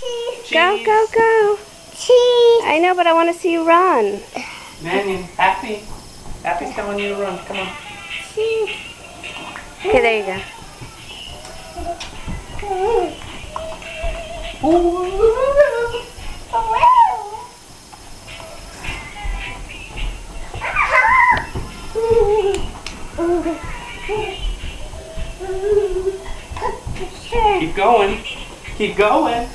Cheese. Go, go, go. Cheese. I know, but I want to see you run. Mannion, Happy. Happy's telling you to run. Come on. Cheese. Okay, there you go. Keep going. Keep going.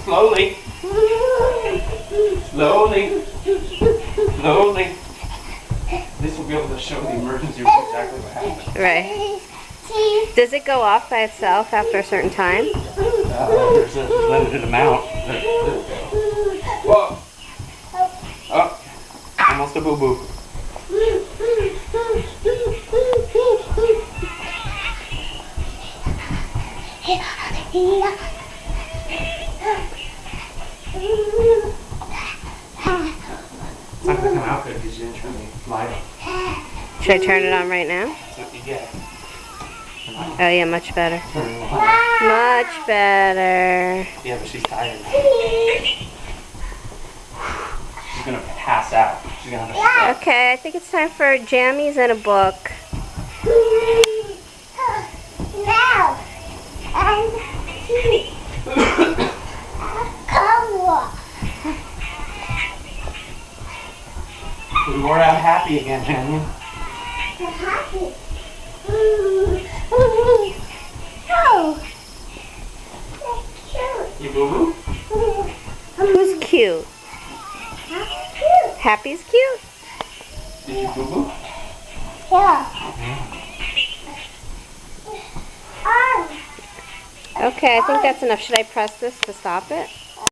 Slowly. Slowly. Slowly. This will be able to show the emergency room exactly what happened. Right. Does it go off by itself after a certain time? There's a limited amount. There we go. Whoa. Oh. Almost a boo-boo. It's not going to come out good because you didn't turn the light on. Should I turn it on right now? That's what you get. Oh yeah, much better. Turn the light on. Much better. Yeah, but she's tired now. She's going to pass out. She's going to have a stroke. Okay, I think it's time for jammies and a book. Now, and cheese. We wore out Happy again, Mannion. Happy. Oh, that's cute. You boo-boo? Who's cute? That's cute. Happy's cute? Did you boo-boo? Yeah. Okay, I think that's enough. Should I press this to stop it?